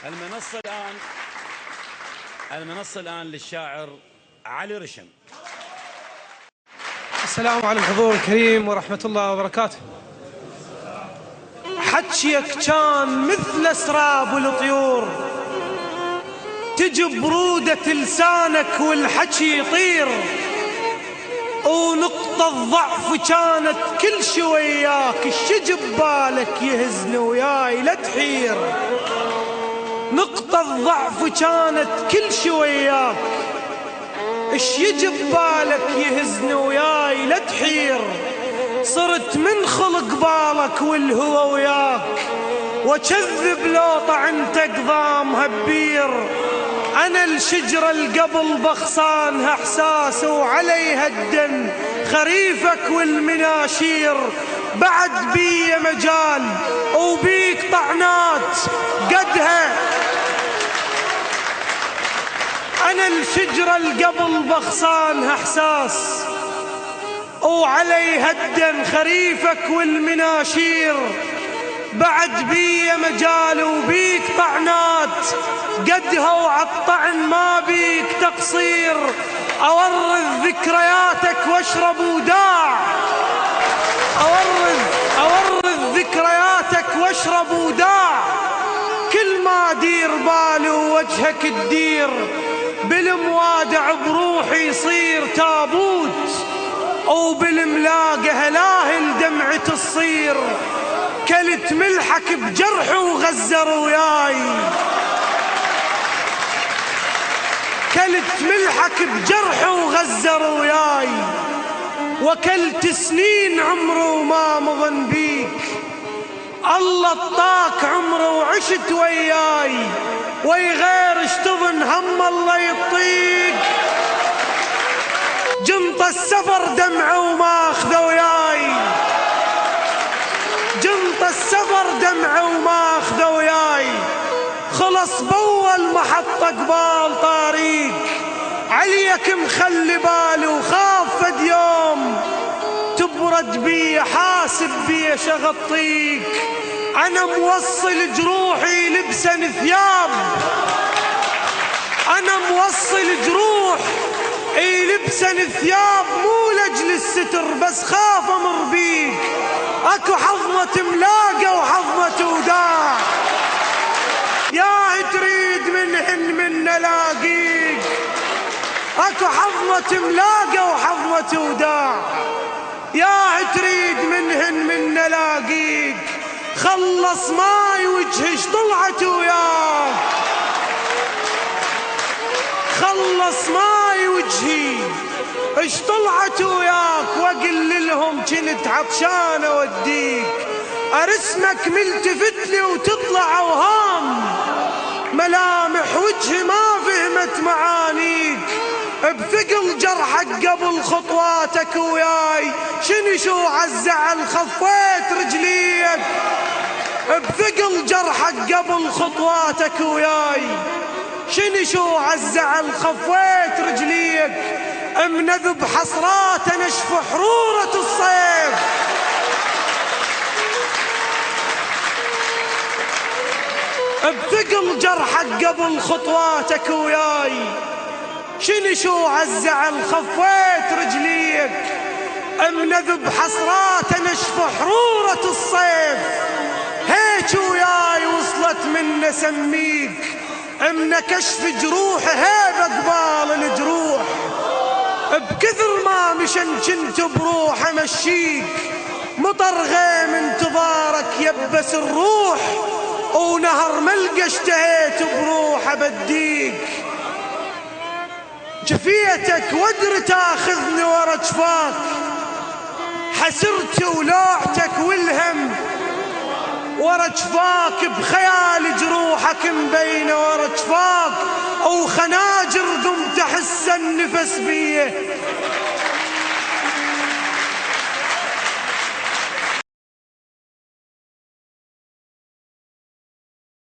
المنصة الآن للشاعر علي رشم. السلام على الحضور الكريم ورحمة الله وبركاته. حجيك كان مثل أسراب الطيور، تجي برودة لسانك والحكي يطير، ونقطة ضعف كانت كل شي وياك، الشي ببالك يهزني وياي لا تحير. نقطة ضعف كانت كل شي وياك، الشي ببالك يهزني وياي لا تحير. صرت من خلق بالك والهوى وياك، وكذب لو طعنتك ضامها بير. أنا الشجرة القبل بغصانها إحساس، وعليها الدم خريفك والمناشير. بعد بي مجال وبيك طعنات قدها، أنا الشجرة القبل بغصانها إحساس، وعليها الدم خريفك والمناشير. بعد بي مجال وبيك طعنات قدها، وعالطعن ما بيك تقصير. أورث ذكرياتك واشرب وداع، أورث ذكرياتك واشرب وداع. كل ما دير بالي ووجهك تدير، بالموادع بروحي يصير تابوت، وبالملاقة هلاهل دمعة تصير. كلت ملحك بجرح وغزر وياي، كلت ملحك بجرح وغزر وياي. وكلت سنين عمره وما مضن بيك، الله اطاك عمره وعشت وياي. وي غير اشتظن هم الله يطيق، جنط السفر دمعه وما اخذه وياي، جنط السفر دمعه وما اخذه وياي. خلص بول محطة قبال طريق، عليك مخلي بالي وخاف فد يوم تبرد بي حاسب بي شغطيك. أنا موصل جروحي لبسن ثياب، أنا موصل جروح لبسن ثياب، مو لأجل الستر بس خاف أمر بيك. أكو حظمة ملاقة وحظمة وداع، يا تريد منهن من نلاقيك. أكو حظمة ملاقة وحظمة وداع، يا تريد منهن من نلاقيك. خلص ماي وجهش طلعت وياك، خلص ماي وجهي اش طلعت وياك. واقل لهم كنت عطشانة وديك، ارسمك ملتفت لي وتطلع اوهام. ملامح وجهي ما فهمت معانيك، بثقل جرحك قبل خطواتك وياي. شو عالزعل خفيت رجليك، بثقل جرحك قبل خطواتك وياي. شو عالزعل خفيت رجليك، منذب حسرات نشف حرورة الصيف. بثقل جرحك قبل خطواتك وياي. شو عالزعل خفيت رجليك، منذب حسرات نشف حرورة الصيف. هيك وياي وصلت من نسميك، من كشف جروح هيبة قبال الجروح. بكثر ما مشن كنت بروح امشيك، مطر غيم انتظارك يبس الروح. ونهر ملقى اشتهيت بروح ابديك. جفيتك وادر تاخذني ورا جفاك، حسرت ولوعتك والهم ورا جفاك. بخيال جروحك مبينه ورا جفاك، وخناجر قمت احس النفس بيه.